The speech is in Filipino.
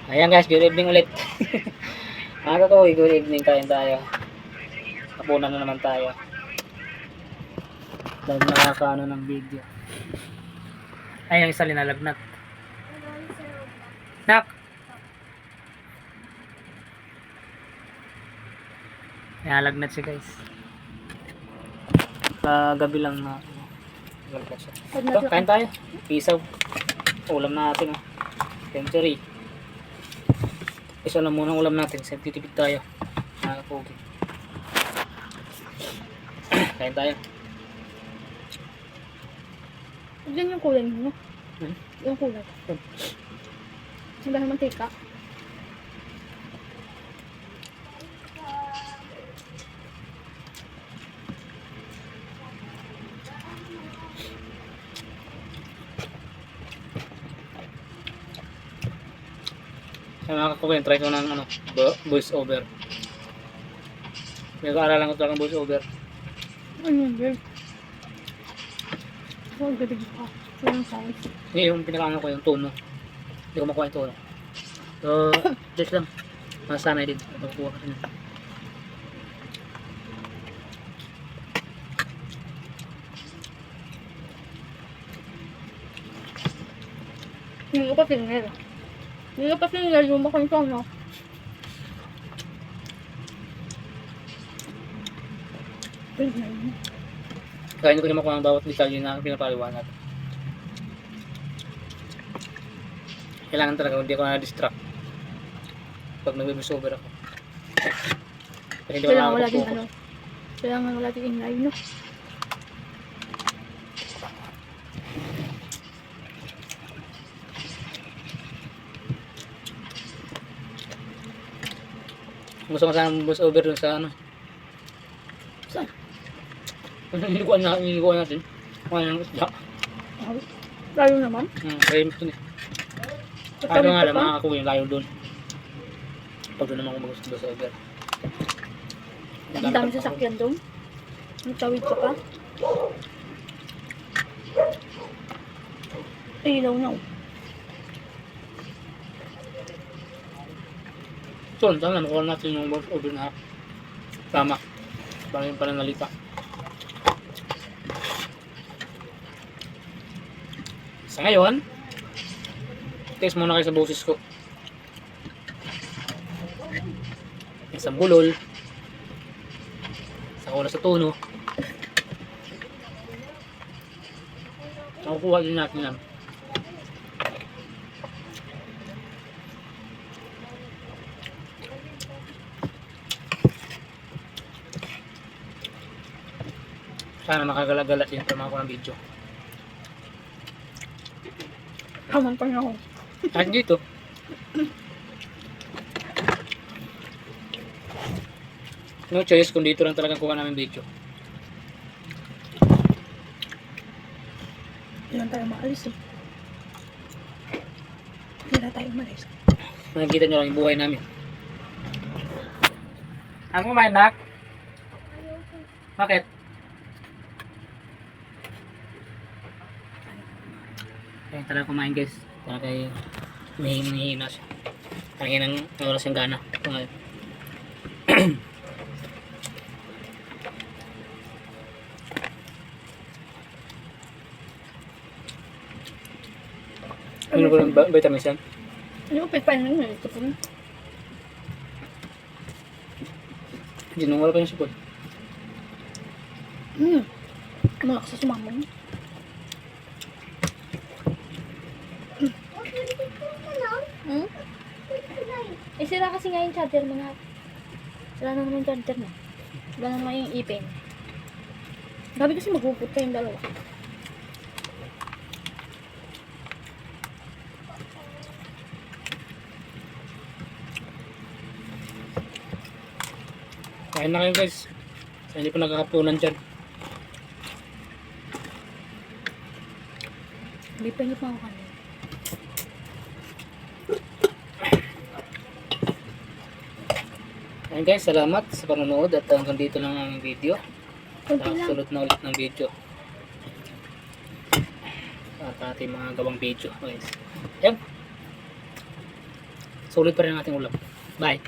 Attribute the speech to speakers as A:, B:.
A: Ayan guys, good evening ulit. Mga kakoy, good evening, kain tayo. Hapunan na naman tayo. Dahil nakakaano ng video. Ay, yung isa linalagnat. Nak! Linalagnat siya guys. Kagabi lang na linalagnat siya. Ito, kain tayo. Pisaw. Ulam natin. Century. Isa lang muna ulam natin. Titipid tayo. Nakakapogi. Kain tayo.
B: Diyan yung kulay mo. Yung kulay. Yung dahil mantika.
A: Kaya mga kakukin, try ko ng voice over. May kaaralan ko talagang voice over.
B: Ano yun, babe? Huwag gabi ka. So yung sound.
A: Hindi, yung pinakaano ko yung tono. Hindi ko makuha yung tono. So, just lang. Masanay din. Makukuha ko rin.
B: Hindi ko pa tingnan. Hindi ko pa tingnan yung makang sound.
A: Kaya hindi ko na makuha ang bawat detalye na pinapaliwanag. Kailangan talaga hindi ako na-distract pag nag-voice over ako. Kasi hindi ko
B: Kailangan wala din
A: nakakapag-focus.
B: ano. Kailangan wala din ingay, no?
A: Gusto ko sana voice over dun sa ano.
B: Saan?
A: Hiniguan natin. Kung ano yung isda.
B: Layo naman.
A: Kaya ito eh. Ano nga lang, mga kakuha yung layo dun. Pag doon naman ko mag-voice over.
B: Ang dami sasakyan doon. Nagtawid ka pa. Ilaw na.
A: So, sana nakuha natin yung voice over na tama. Parang yung pananalita. Sa ngayon, test muna kayo sa boses ko. Sa bulol. Sa oras sa tono. Nakukuha din natin yan. Sana makagala-gala din tama ko ng video.
B: Kaman pa niya ako.
A: At dito. No choice kung dito lang talagang kuha namin video.
B: Hindi lang tayo maalis eh. Hindi na tayo maalis.
A: Nakikita nyo lang yung buhay namin. Ang kumain, Nak? Bakit? Kaya talaga kumain guys. Talaga mahihina siya. Kaya nang wala siyang gana. Ano ko ng vitamins yan?
B: Ano ko pa yun? Ito po na.
A: Hindi nung wala pa yung sipon.
B: Malakas sa sumama mo. Eh sila kasi nga yung charger mga. Sila naman yung charger na. Sila naman yung ipin. Gabi kasi magpuput kayong dalawa.
A: Kain na kayo guys. Sa hindi pa nakakapunan dyan.
B: Hindi pa nyo pa ako kanina.
A: Ayun guys, salamat sa panonood at hanggang dito lang ang video.
B: Kunti lang.
A: Sulot na ulit ng video. At ating mga gawang video guys. Yan. sulit pa rin ang ating ulam. Bye.